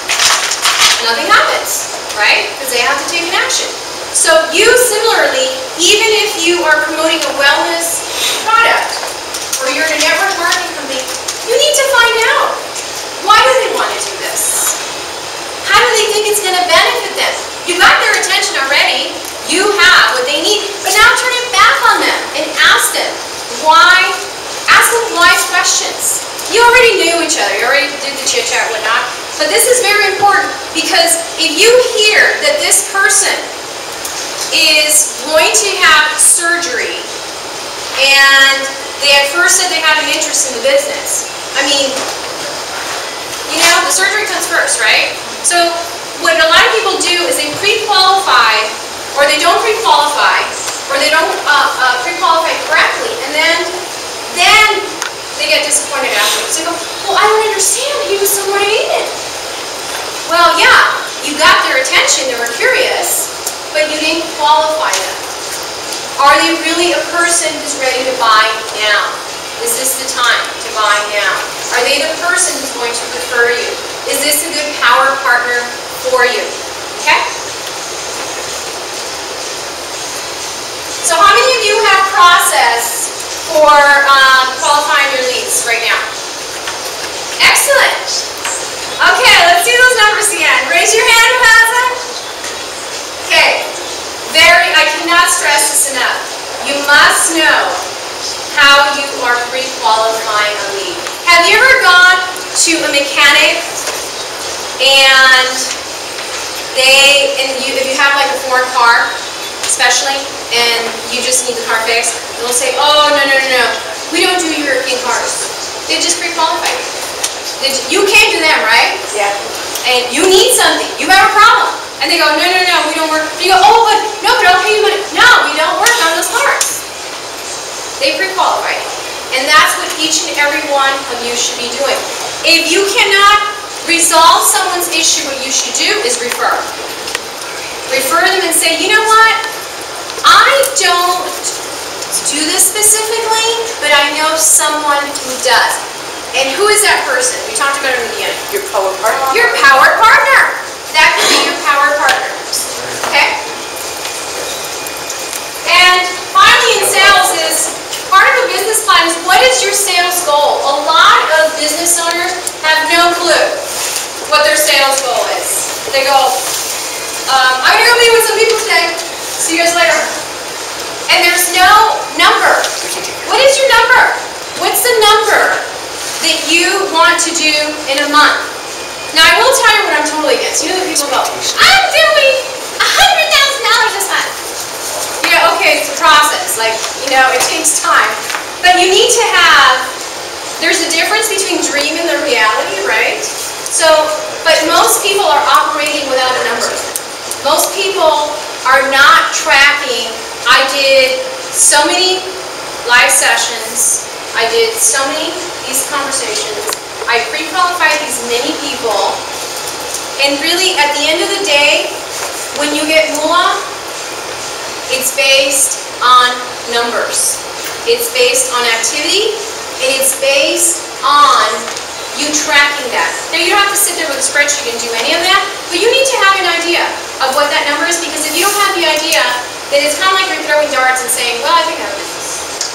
nothing happens, right? Because they have to take an action. So you, similarly, even if you are promoting a wellness product, or you're in a network marketing company, you need to find out, why do they want to do this? How do they think it's going to benefit them? You got their attention already, you have what they need, but now turn it back on them and ask them why, ask them wise questions. You already knew each other, you already did the chit chat and whatnot, but this is very important because if you hear that this person is going to have surgery and they at first said they had an interest in the business, I mean, the surgery comes first, right? So what a lot of people do is they pre-qualify, or they don't pre-qualify, or they don't pre-qualify correctly, and then they get disappointed afterwards. They go, well, I don't understand. He was so motivated. Well, yeah, you got their attention. They were curious, but you didn't qualify them. Are they really a person who's ready to buy now? Is this the time to buy now? Are they the person who's going to refer you? Is this a good power partner for you? Okay? So how many of you have process for qualifying your leads right now? Excellent. Okay, let's see those numbers again. Raise your hand who has it. Okay. I cannot stress this enough. You must know how you are pre-qualifying a lead. Have you ever gone to a mechanic and if you have like a foreign car, especially, and you just need the car fixed, they'll say, oh, no, no, no, no, we don't do European cars. They just pre-qualify you. You came to them, right? Yeah. And you need something, you have a problem. And they go, no, no, no, we don't work. You go, oh, but no, but I'll pay you money. No, we don't work on those cars. They pre-qualify you. And that's what each and every one of you should be doing. If you cannot resolve someone's issue, what you should do is refer. Refer them and say, you know what? I don't do this specifically, but I know someone who does. And who is that person? We talked about it in the beginning. Your power partner. Your power partner. That could be your power partner. Okay? And finally in sales is, part of a business plan is, what is your sales goal? A lot of business owners have no clue what their sales goal is. They go, I'm going to go meet with some people today. See you guys later. And there's no number. What is your number? What's the number that you want to do in a month? Now, I will tell you what I'm totally against. You know, the people go, I'm doing $100,000 this month. You know, okay, it's a process. Like, you know, it takes time. But you need to have, there's a difference between dream and the reality, right? So, but most people are operating without a number. Most people are not tracking, I did so many live sessions, I did so many these conversations, I pre-qualified these many people, and really at the end of the day, when you get moolah, it's based on numbers. It's based on activity, and it's based on you tracking that. Now, you don't have to sit there with a spreadsheet and do any of that, but you need to have an idea of what that number is, because if you don't have the idea, then it's kind of like you're throwing darts and saying, well, I think I have a business.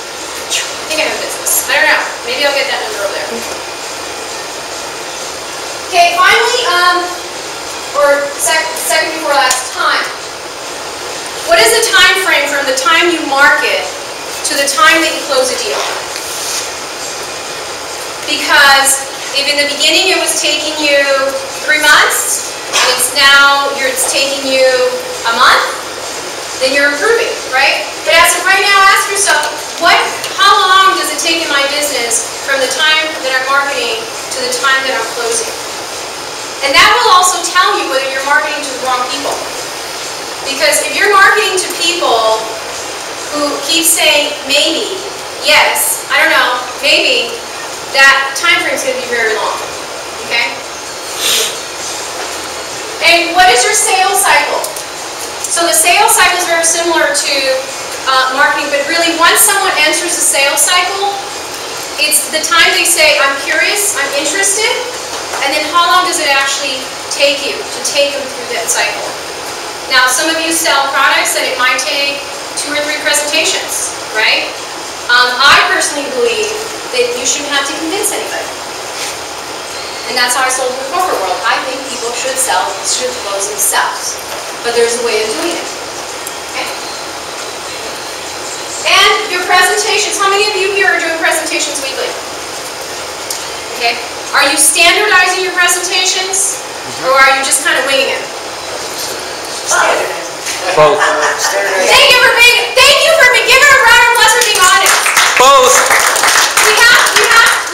I think I have a business. I don't know. Maybe I'll get that number over there. Okay, finally, or second before last, time. What is the time frame from the time you market to the time that you close a deal? Because if in the beginning it was taking you 3 months, it's taking you a month, then you're improving, right? But as of right now, ask yourself, how long does it take in my business from the time that I'm marketing to the time that I'm closing? And that will also tell you whether you're marketing to the wrong people. Because if you're marketing to people who keep saying maybe, yes, I don't know, maybe, that time frame is going to be very long. Okay? And what is your sales cycle? So the sales cycle is very similar to marketing, but really once someone enters the sales cycle, it's the time they say, I'm curious, I'm interested, and then how long does it actually take you to take them through that cycle? Now, some of you sell products and it might take 2 or 3 presentations, right? I personally believe that you shouldn't have to convince anybody. And that's how I sold in the corporate world. I think people should close themselves. But there's a way of doing it. Okay? And your presentations, how many of you here are doing presentations weekly? Okay? Are you standardizing your presentations? Or are you just kind of winging it? Both. Thank you for giving her a round of applause for being honest. Both.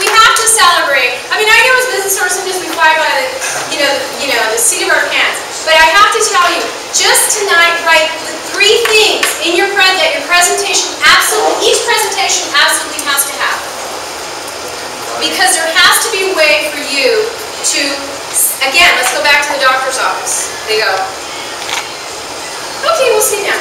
We have to celebrate. I mean, I know as business owners sometimes we fly by the seat of our pants. But I have to tell you, just tonight, write the 3 things in your presentation each presentation absolutely has to have. Because there has to be a way for you to, again, let's go back to the doctor's office. They go, okay, we'll sit down.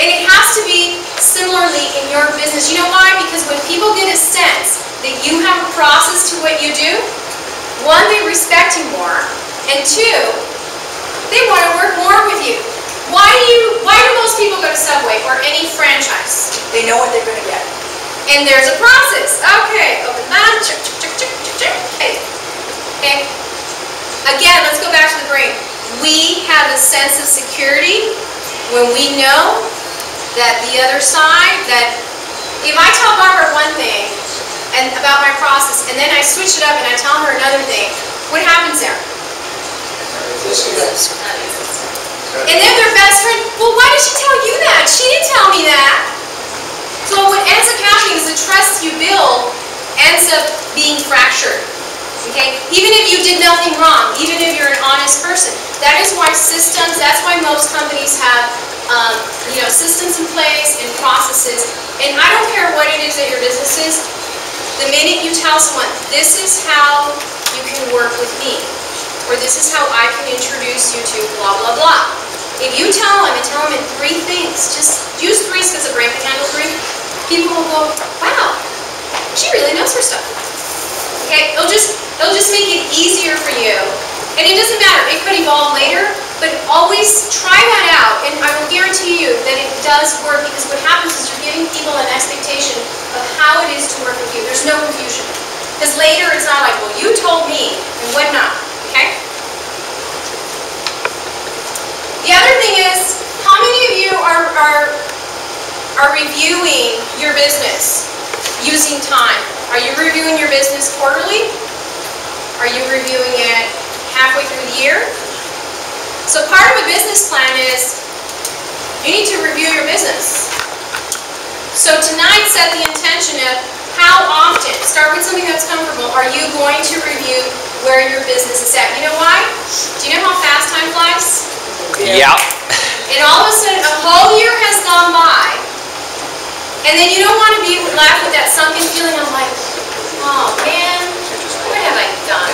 And it has to be similarly in your business. You know why? Because when people get a sense that you have a process to what you do, 1, they respect you more, and 2, they want to work more with you. Why do most people go to Subway or any franchise? They know what they're going to get. And there's a process. Okay, open that, check, check, check, check, check. Okay. Again, let's go back to the brain. We have a sense of security when we know that the other side, that if I tell Barbara one thing and about my process, and then I switch it up and I tell her another thing, what happens there? And then their best friend, well, why did she tell you that? She didn't tell me that. So what ends up happening is the trust you build ends up being fractured. Okay? Even if you did nothing wrong, even if you're an honest person. That is why systems, that's why most companies have systems in place and processes. And I don't care what it is that your business is, the minute you tell someone, this is how you can work with me, or this is how I can introduce you to blah, blah, blah. If you tell them and tell them in 3 things, just use 3 because the brain can handle 3, people will go, wow, she really knows her stuff. Okay, it'll just make it easier for you. And it doesn't matter, it could evolve later, but always try that out, and I will guarantee you that it does work, because what happens is you're giving people an expectation of how it is to work with you. There's no confusion. Because later it's not like, well, you told me, and whatnot, okay? The other thing is, how many of you are reviewing your business using time? Are you reviewing your business quarterly? Are you reviewing it halfway through the year? So part of a business plan is you need to review your business. So tonight set the intention of how often, start with something that's comfortable, are you going to review where your business is at? You know why? Do you know how fast time flies? Yeah. And all of a sudden a whole year has gone by, and then you don't want to be left with that sunken feeling of like, oh man, what have I done?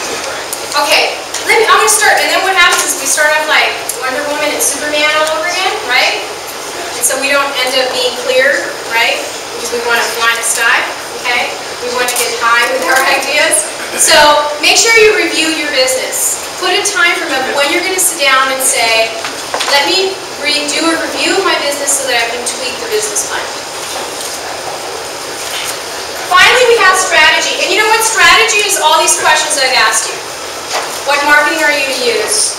Okay, I'm going to start, and then what happens is we start off like Wonder Woman and Superman all over again, right? And so we don't end up being clear, right? Because we want to fly in the sky, okay? We want to get high with our ideas. So make sure you review your business. Put a time frame of when you're going to sit down and say, let me do a review of my business so that I can tweak the business plan. Finally, we have strategy. And you know what? Strategy is all these questions I've asked you. What marketing are you to use?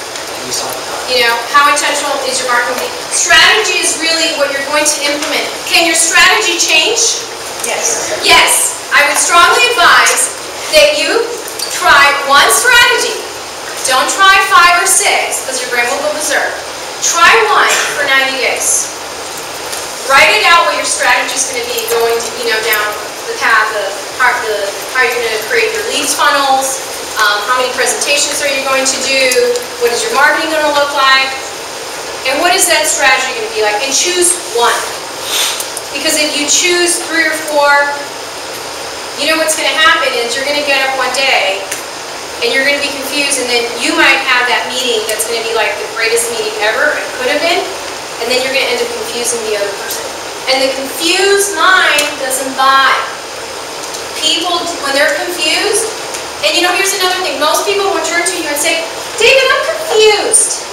You know, how intentional is your marketing? Strategy is really what you're going to implement. Can your strategy change? Yes. Yes. I would strongly advise that you try one strategy. Don't try 5 or 6 because your brain will go berserk. Try one for 90 days. Write it out what your strategy is going to be going to, down the path of how you're going to create your leads funnels, how many presentations are you going to do, what is your marketing going to look like, and what is that strategy going to be like, and choose one. Because if you choose 3 or 4, you know what's going to happen is you're going to get up one day and you're going to be confused, and then you might have that meeting that's going to be like the greatest meeting ever, it could have been, and then you're going to end up confusing the other person. And the confused mind doesn't buy. People, when they're confused, and here's another thing, most people will turn to you and say, David, I'm confused.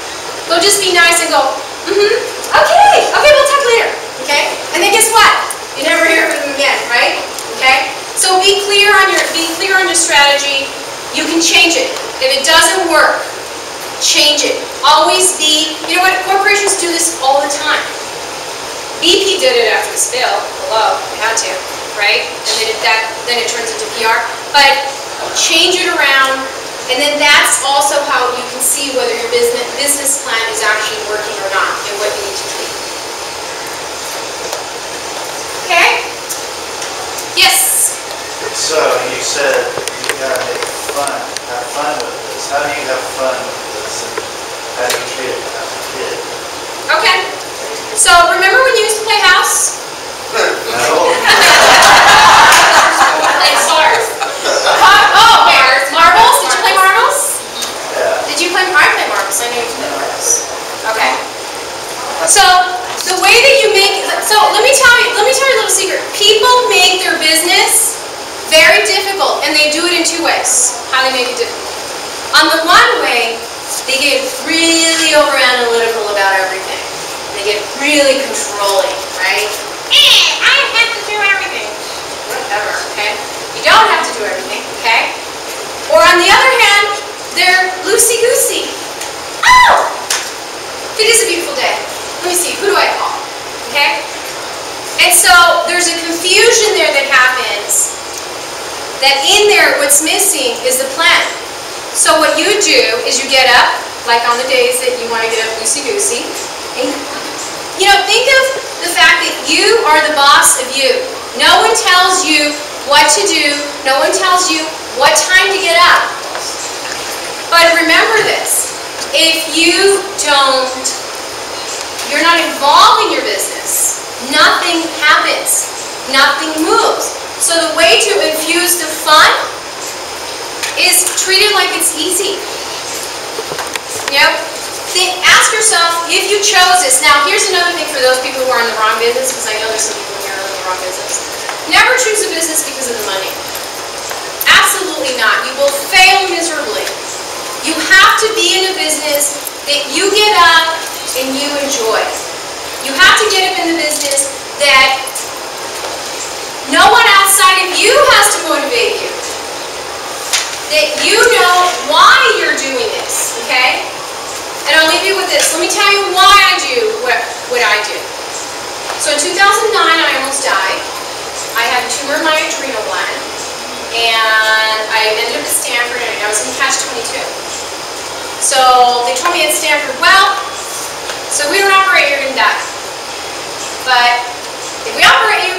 They'll just be nice and go, okay, we'll talk later, okay? And then guess what? You never hear from them again, right? Okay? So be clear on your strategy. You can change it. If it doesn't work, change it. Always be, you know what, corporations do this all the time. BP did it after the spill. Hello, they had to, right? And then it turns into PR. But change it around, and then that's also how you can see whether your business plan is actually working or not, and what you need to tweak. Okay? Yes? So you said you gotta have fun with this. How do you have fun with this? And how do you treat it as a kid? Okay. So remember when you used to play house? No. Like bars. Marbles? Did you play marbles? Yeah. Did you play? I play marbles. I know you play marbles. Okay. So the way that you make, so let me tell you a little secret. People make their business very difficult, and they do it in 2 ways. How they make it difficult. On the one way, they get really over-analytical about everything. They get really controlling, right? I have to do everything. Whatever, okay? You don't have to do everything, okay? Or on the other hand, they're loosey-goosey. Oh! It is a beautiful day. Let me see, who do I call? Okay? And so there's a confusion there that happens, that in there what's missing is the plan. So what you do is you get up, like on the days that you want to get up loosey-goosey. You know, think of the fact that you are the boss of you. No one tells you what to do. No one tells you what time to get up. But remember this. If you're not involved in your business, nothing happens. Nothing moves. So the way to infuse the fun is treat it like it's easy. Yep. Ask yourself if you chose this. Now, here's another thing for those people who are in the wrong business, because I know there's some people here who are in the wrong business. Never choose a business because of the money. Absolutely not. You will fail miserably. You have to be in a business that you get up and you enjoy. You have to get up in the business that no one outside of you has to motivate you. That you know why you're doing this, okay? And I'll leave you with this. Let me tell you why I do what I do. So in 2009, I almost died. I had a tumor in my adrenal gland, and I ended up at Stanford, and I was in catch-22. So they told me at Stanford, well, so we don't operate, you're going to die. But if we operate you,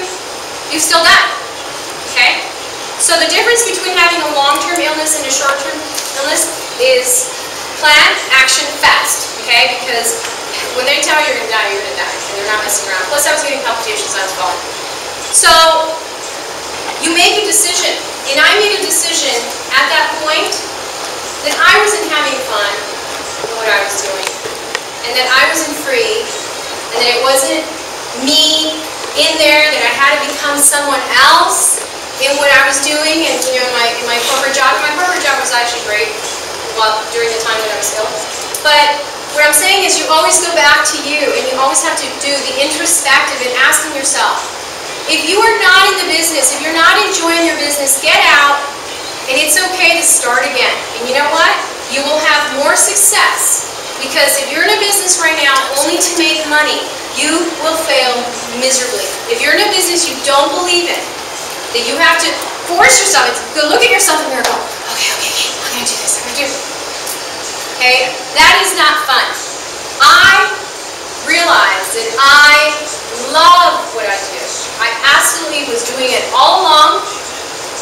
you still die. Okay? So the difference between having a long-term illness and a short-term illness is plan, action, fast. Okay? Because when they tell you you're going to die, you're going to die. And they're not messing around. Plus, I was getting palpitations, I was falling. So you make a decision. And I made a decision at that point that I wasn't having fun with what I was doing. And that I wasn't free. And that it wasn't me in there, that I had to become someone else in what I was doing. And you know, in my corporate job was actually great during the time that I was ill. But what I'm saying is you always go back to you, and you always have to do the introspective and asking yourself, if you are not in the business, if you're not enjoying your business, get out, and it's okay to start again. And you know what? You will have more success, because if you're in a business right now only to make money, you will fail miserably. If you're in a business you don't believe in, that you have to force yourself, go look at yourself in the mirror and go, okay, I'm going to do this, I'm going to do it. Okay? That is not fun. I realized that I love what I do. I absolutely was doing it all along.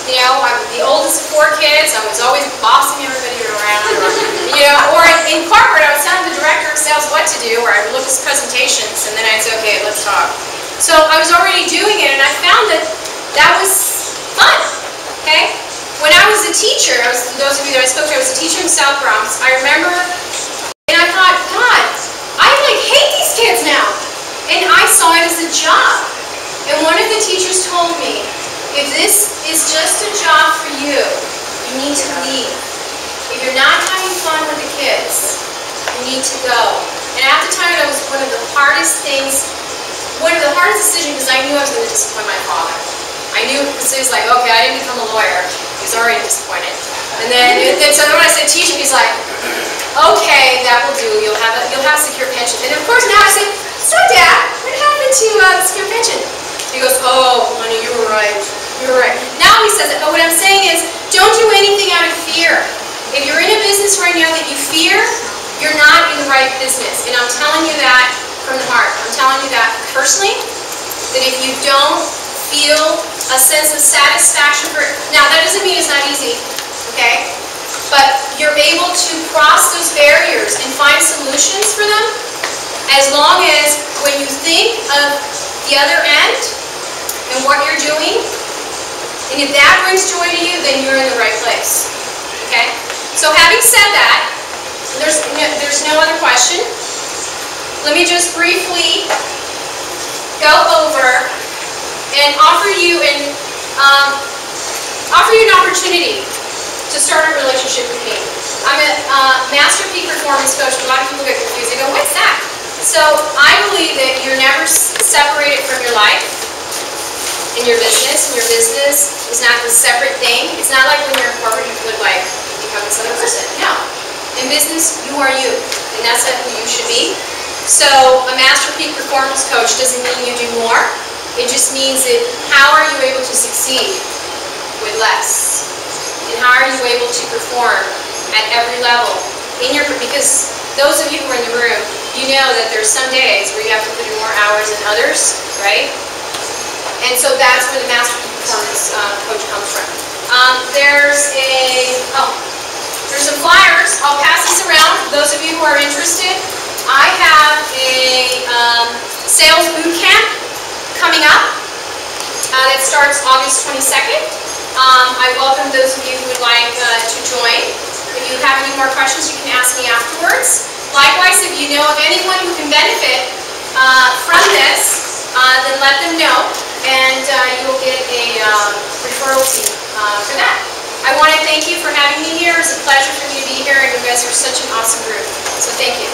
You know, I'm the oldest of 4 kids. I was always bossing everybody around. Or in corporate, I was telling the director of sales what to do, or I would look at presentations, and then I'd say, okay, let's talk. So I was already doing it, and I found that that was fun. Okay? When I was a teacher, those of you that I spoke to, I was a teacher in South Bronx. I remember, and I thought, God, I hate these kids now. And I saw it as a job. And one of the teachers told me, if this is just a job for you, you need to leave. If you're not having fun with the kids, you need to go. And at the time, that was one of the hardest things, one of the hardest decisions, because I knew I was going to disappoint my father. I knew, because he was like, okay, I didn't become a lawyer. He was already disappointed. And then so when I said teaching, he's like, okay, that will do. You'll have a secure pension. And of course now I say, so Dad, what happened to the secure pension? He goes, oh, honey, you were right. You were right. Now he says it, but what I'm saying is, don't do anything out of fear. If you're in a business right now that you fear, you're not in the right business. And I'm telling you that from the heart. I'm telling you that personally, that if you don't feel a sense of satisfaction for it, now that doesn't mean it's not easy, okay? But you're able to cross those barriers and find solutions for them, as long as when you think of the other end and what you're doing, and if that brings joy to you, then you're in the right place, okay? So having said that, there's no other question. Let me just briefly go over and offer you an opportunity to start a relationship with me. I'm a Master Peak Performance Coach. A lot of people get confused. They go, what's that? So I believe that you're never separated from your life and your business. And your business is not a separate thing. It's not like when you're in corporate, you could become this other person. No. In business, you are you. And that's who you should be. So a Master Peak Performance Coach doesn't mean you do more. It just means that how are you able to succeed with less? And how are you able to perform at every level because those of you who are in the room, you know that there's some days where you have to put in more hours than others, right? And so that's where the Master Performance Coach comes from. There's some flyers. I'll pass this around for those of you who are interested. I have a sales boot camp coming up that starts August 22nd. I welcome those of you who would like to join. If you have any more questions, you can ask me afterwards. Likewise, if you know of anyone who can benefit from this, then let them know, and you will get a referral fee for that. I want to thank you for having me here. It's a pleasure for me to be here, and you guys are such an awesome group. So thank you.